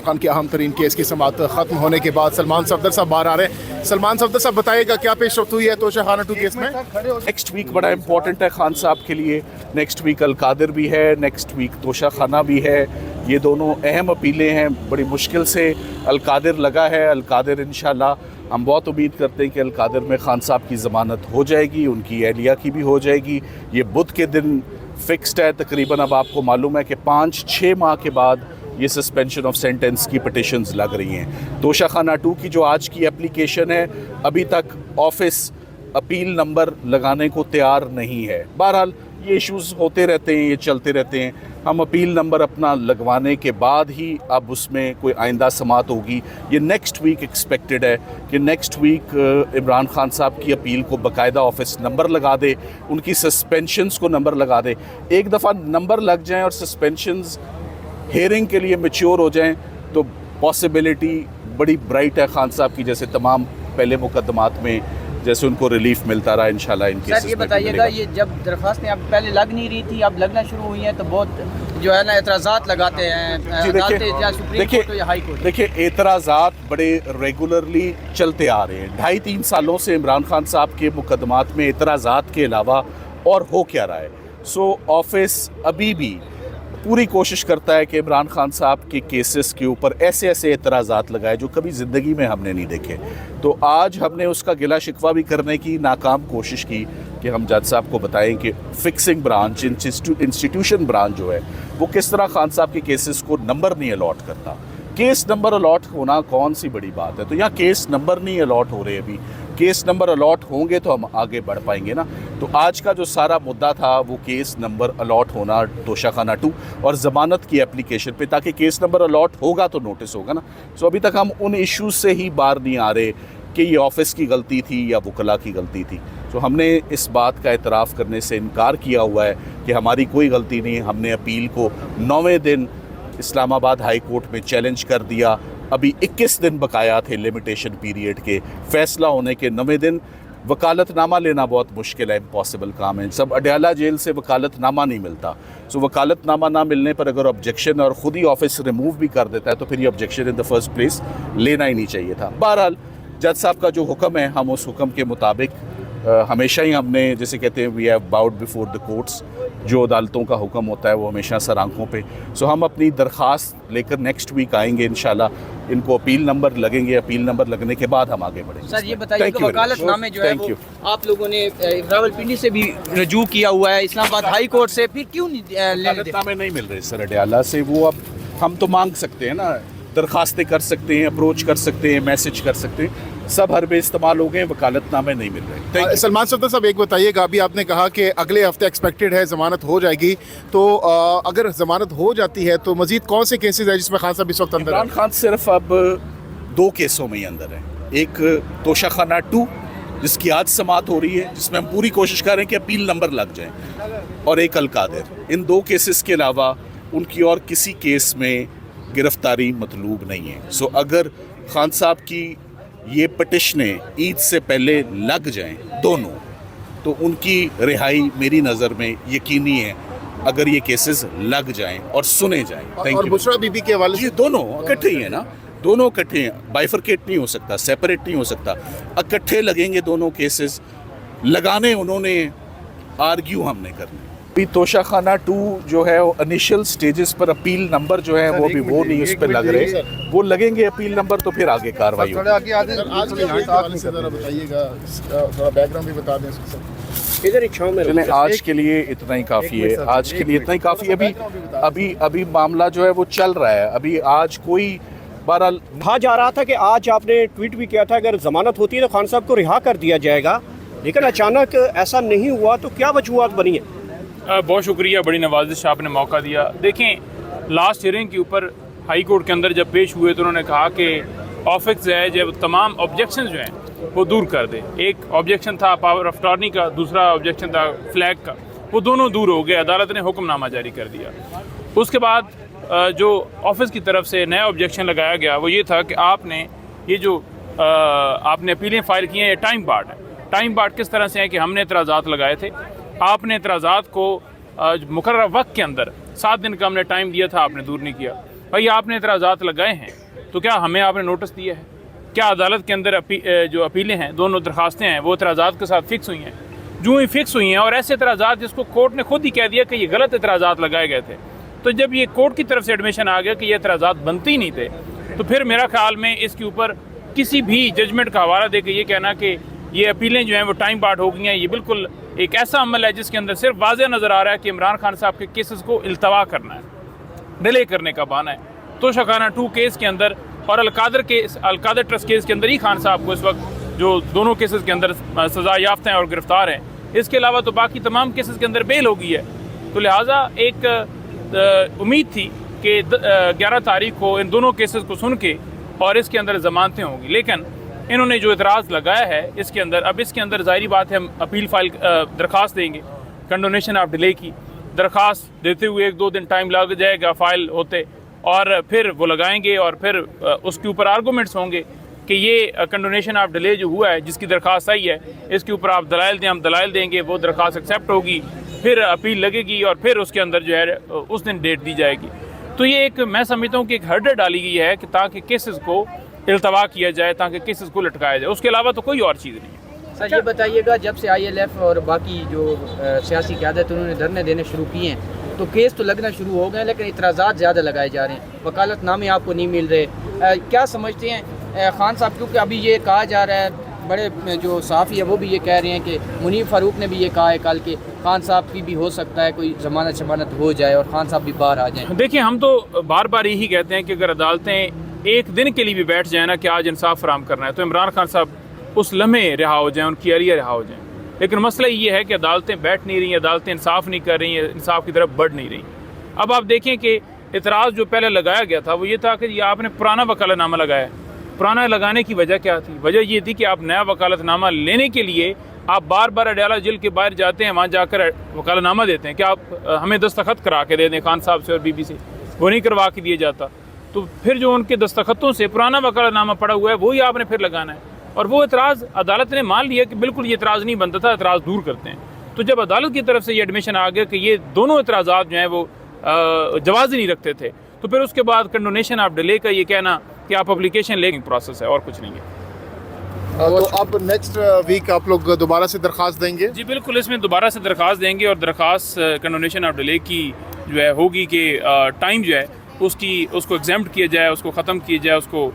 खान के अहम तरीन केस की समाअत खत्म होने के बाद सलमान सफदर साहब बाहर आ रहे हैं। सलमान सफदर साहब बताइएगा क्या पेशरफ्त हुई है तोशा खाना 2 केस में। नेक्स्ट वीक बड़ा इंपॉर्टेंट है खान साहब के लिए। नेक्स्ट वीक अलकादिर भी है, नेक्स्ट वीक तोशा खाना भी है। ये दोनों अहम अपीलें हैं। बड़ी मुश्किल से अलकादिर लगा है। अलकादिर इंशाल्लाह हम बहुत उम्मीद करते हैं कि अलकादिर में खान साहब की ज़मानत हो जाएगी, उनकी एहलिया की भी हो जाएगी। ये बुध के दिन फिक्स्ड है तकरीबन। अब आपको मालूम है कि 5-6 माह के बाद ये सस्पेंशन ऑफ सेंटेंस की पिटिशंस लग रही हैं। तोशा खाना 2 की जो आज की एप्लीकेशन है, अभी तक ऑफिस अपील नंबर लगाने को तैयार नहीं है। बहरहाल ये इश्यूज़ होते रहते हैं, ये चलते रहते हैं। हम अपील नंबर अपना लगवाने के बाद ही अब उसमें कोई आइंदा समाअत होगी। ये नेक्स्ट वीक एक्सपेक्टेड है कि नेक्स्ट वीक इमरान खान साहब की अपील को बाकायदा ऑफिस नंबर लगा दे, उनकी सस्पेंशंस को नंबर लगा दे। एक दफ़ा नंबर लग जाएँ और सस्पेंशंस हेयरिंग के लिए मैच्योर हो जाएं तो पॉसिबिलिटी बड़ी ब्राइट है खान साहब की, जैसे तमाम पहले मुकदमात में जैसे उनको रिलीफ मिलता रहा इंशाल्लाह इनके। सर ये बताइएगा, ये जब दरख्वास्तें अब पहले लग नहीं रही थी, अब लगना शुरू हुई हैं तो बहुत जो है ना एतराज़ात लगाते हैं सुप्रीम कोर्ट या हाई कोर्ट। देखिए एतराज़ात बड़े रेगुलरली चलते आ रहे हैं। 2.5-3 सालों से इमरान खान साहब के मुकदमात में एतराज़ात के अलावा और हो क्या रहा है। सो ऑफिस अभी भी पूरी कोशिश करता है कि इमरान खान साहब के केसेस के ऊपर ऐसे ऐसे एतराज़ात लगाए जो कभी ज़िंदगी में हमने नहीं देखे। तो आज हमने उसका गिला शिकवा भी करने की नाकाम कोशिश की कि हम जज साहब को बताएं कि फिक्सिंग ब्रांच, इंस्टीट्यूशन ब्रांच जो है वो किस तरह खान साहब के केसेस को नंबर नहीं अलॉट करता। केस नंबर अलॉट होना कौन सी बड़ी बात है। तो यहाँ केस नंबर नहीं अलॉट हो रहे, अभी केस नंबर अलॉट होंगे तो हम आगे बढ़ पाएंगे ना। तो आज का जो सारा मुद्दा था वो केस नंबर अलॉट होना तोशा खाना 2 और ज़मानत की एप्लीकेशन पे, ताकि केस नंबर अलॉट होगा तो नोटिस होगा ना। सो अभी तक हम उन इश्यूज से ही बाहर नहीं आ रहे कि ये ऑफिस की गलती थी या वकला की गलती थी। तो हमने इस बात का एतराफ़ करने से इनकार किया हुआ है कि हमारी कोई गलती नहीं। हमने अपील को 9वें दिन इस्लामाबाद हाई कोर्ट में चैलेंज कर दिया। अभी 21 दिन बकाया थे लिमिटेशन पीरियड के, फ़ैसला होने के 9वें दिन। वकालतनामा लेना बहुत मुश्किल है, इम्पॉसिबल काम है। सब अडयाला जेल से वकालतनामा नहीं मिलता। सो वकालतनामा ना मिलने पर अगर ऑब्जेक्शन और ख़ुद ही ऑफिस रिमूव भी कर देता है तो फिर ये objection in the first place लेना ही नहीं चाहिए था। बहरहाल जज साहब का जो हुक्म है हम उस हुक्म के मुताबिक हमेशा ही हमने, जैसे कहते हैं we have bowed before the courts, जो अदालतों का हुक्म होता है वो हमेशा सर आंखों पे। सो हम अपनी दरख्वास्त लेकर नेक्स्ट वीक आएंगे इंशाल्लाह। इनको अपील नंबर लगेंगे, अपील नंबर लगने के बाद हम आगे बढ़ेंगे। सर ये बताइए कि वकालतनामे जो है वो आप लोगों ने रावलपिंडी से भी रजू किया हुआ है, इस्लामाबाद हाई कोर्ट से, फिर क्यों वकालतनामे नहीं मिल रहे सर अडयाला से? वो अब हम तो मांग सकते हैं ना, दरखास्तें कर सकते हैं, अप्रोच कर सकते हैं, मैसेज कर सकते हैं, सब हर बे इस्तेमाल हो गए, वकालतनामे नहीं मिल रहे। सलमान सफदर साहब एक बताइएगा, अभी आपने कहा कि अगले हफ्ते एक्सपेक्टेड है ज़मानत हो जाएगी, तो अगर ज़मानत हो जाती है तो मज़ीद कौन से केसेस है जिसमें खान साहब इस वक्त अंदर? इमरान खान सिर्फ अब 2 केसों में ही अंदर है। एक तोशा खाना 2 जिसकी आज समाअत हो रही है, जिसमें हम पूरी कोशिश कर रहे हैं कि अपील नंबर लग जाए, और एक अलकादिर। इन 2 केसेस के अलावा उनकी और किसी केस में गिरफ्तारी मतलूब नहीं है। सो अगर खान साहब की ये पिटिशनें ईद से पहले लग जाएं दोनों, तो उनकी रिहाई मेरी नज़र में यकीनी है, अगर ये केसेस लग जाएं और सुने जाएं। और बुशरा बीबी के हवाले से दोनों इकट्ठे ही है ना, दोनों इकट्ठे हैं, बाइफरकेट नहीं हो सकता, सेपरेट नहीं हो सकता, इकट्ठे लगेंगे दोनों केसेस। लगाने उन्होंने, आर्ग्यू हमने करने। अभी तोशा खाना 2 जो है वो इनिशियल स्टेजेस पर अपील नंबर जो है वो अभी वो नहीं उस पर लग रहे, वो लगेंगे अपील नंबर तो फिर आगे कार्रवाई होगी। आज के लिए इतना ही काफ़ी है, आज के लिए इतना ही काफ़ी है। अभी मामला जो है वो चल रहा है। अभी आज कोई बहरहाल कहा जा रहा था कि आज आपने ट्वीट भी किया था अगर ज़मानत होती है तो खान साहब को रिहा कर दिया जाएगा, लेकिन अचानक ऐसा नहीं हुआ, तो क्या वजूहत बनी है? बहुत शुक्रिया, बड़ी नवाजिश आपने मौका दिया। देखें लास्ट हियरिंग के ऊपर हाई कोर्ट के अंदर जब पेश हुए तो उन्होंने कहा कि ऑफिस जो है जब तमाम ऑब्जेक्शन जो हैं वो दूर कर दे। एक ऑब्जेक्शन था पावर ऑफ अटॉर्नी का, दूसरा ऑब्जेक्शन था फ्लैग का, वो दोनों दूर हो गए। अदालत ने हुक्मनामा जारी कर दिया। उसके बाद जो ऑफिस की तरफ से नया ऑब्जेक्शन लगाया गया वो ये था कि आपने ये जो आपने अपीलें फ़ाइल की हैं ये टाइम बार्ड है। टाइम बार्ड किस तरह से है कि हमने एतराज़ात लगाए थे, आपने एतराज़ात को मुकर्रर वक्त के अंदर 7 दिन का हमने टाइम दिया था, आपने दूर नहीं किया। भाई आपने एतराज़ात लगाए हैं तो क्या हमें आपने नोटिस दिया है? क्या अदालत के अंदर जो अपीलें हैं, दोनों दरखास्तें हैं, वो एतराज़ात के साथ फिक्स हुई हैं? जो ही फिक्स हुई हैं और ऐसे एतराज़ात जिसको कोर्ट ने खुद ही कह दिया कि ये गलत एतराज़ात लगाए गए थे, तो जब ये कोर्ट की तरफ से एडमिशन आ गया कि ये एतराज़ात बनते ही नहीं थे, तो फिर मेरा ख्याल में इसके ऊपर किसी भी जजमेंट का हवाला दे के ये कहना कि ये अपीलें जो हैं वो टाइम बार्ड हो गई हैं, ये बिल्कुल एक ऐसा अमल है जिसके अंदर सिर्फ वाज़ेह नज़र आ रहा है कि इमरान खान साहब के केसेस को इल्तवा करना है, डिले करने का बहाना है। तो शखाना 2 केस के अंदर और अलकादर ट्रस्ट केस के अंदर ही खान साहब को इस वक्त जो दोनों केसेस के अंदर सज़ा याफ्ता हैं और गिरफ्तार हैं, इसके अलावा तो बाकी तमाम केसेस के अंदर बेल हो गई है। तो लिहाजा एक उम्मीद थी कि 11 तारीख को इन दोनों केसेस को सुन के और इसके अंदर ज़मानतें होंगी, लेकिन इन्होंने जो एतराज़ लगाया है इसके अंदर, अब इसके अंदर ज़ाहिरी बात है हम अपील फाइल दरख्वास्त देंगे कंडोनेशन ऑफ डिले की दरख्वास्त देते हुए 1-2 दिन टाइम लग जाएगा फाइल होते, और फिर वो लगाएंगे और फिर उसके ऊपर आर्गूमेंट्स होंगे कि ये कंडोनेशन ऑफ डिले जो हुआ है जिसकी दरख्वास्त आई है इसके ऊपर आप दलाइल दें, हम दलाइल देंगे, वो दरख्वास्त एक्सेप्ट होगी, फिर अपील लगेगी और फिर उसके अंदर जो है उस दिन डेट दी जाएगी। तो ये एक मैं समझता हूँ कि एक हर्डर डाली गई है कि ताकि केसेस को इल्तवा किया जाए, ताकि केसेस को लटकाया जाए, उसके अलावा तो कोई और चीज़ नहीं है। सर ये बताइएगा, जब से ILF और बाकी जो सियासी क़यादत उन्होंने धरने देने शुरू किए हैं तो केस तो लगना शुरू हो गए, लेकिन इतराज़ात ज़्यादा लगाए जा रहे हैं, वकालतनामे आपको नहीं मिल रहे। क्या समझते हैं खान साहब, क्योंकि अभी ये कहा जा रहा है, बड़े जो सहाफ़ी है वो भी ये कह रहे हैं कि मुनीर फ़ारूक ने भी ये कहा है कल के खान साहब की भी हो सकता है कोई ज़मानत हो जाए और खान साहब भी बाहर आ जाएं। देखिए हम तो बार बार यही कहते हैं कि अगर अदालतें एक दिन के लिए भी बैठ जाए ना कि आज इंसाफ फराम करना है, तो इमरान खान साहब उस लम्हे रिहा हो जाएँ, उनकी एरिया रिहा हो जाएँ। लेकिन मसला ये है कि अदालतें बैठ नहीं रही, अदालतें इंसाफ नहीं कर रही हैं, इंसाफ की तरफ बढ़ नहीं रही। अब आप देखें कि इतराज़ जो पहले लगाया गया था वो ये था कि ये आपने पुराना वकालतनामा लगाया। पुराना लगाने की वजह क्या थी? वजह ये थी कि आप नया वकालतनामा लेने के लिए आप बार बार अडयाला जेल के बाहर जाते हैं, वहाँ जाकर वकालतनामा देते हैं कि आप हमें दस्तखत करा के दे दें खान साहब से और बीबी से, वो नहीं करवा के दिया जाता। तो फिर जो उनके दस्तखतों से पुराना वकालतनामा पड़ा हुआ है वही आपने फिर लगाना है, और वो एतराज़ अदालत ने मान लिया कि बिल्कुल ये एतराज़ नहीं बनता था, एतराज़ दूर करते हैं। तो जब अदालत की तरफ से ये एडमिशन आ गया कि ये दोनों एतराज़ात जो हैं वो जवाज़ ही नहीं रखते थे, तो फिर उसके बाद कंडोनेशन ऑफ डिले का ये कहना कि आप एप्लीकेशन लेंगे प्रोसेस है और कुछ नहीं है। तो अब नेक्स्ट वीक आप लोग दोबारा से दरख्वास्त देंगे? जी बिल्कुल, इसमें दोबारा से दरख्वास्त देंगे और दरख्वास्त कंडोनेशन ऑफ डिले की जो है होगी कि टाइम जो है उसको एग्जाम्प्ट किया जाए, उसको ख़त्म किया जाए, उसको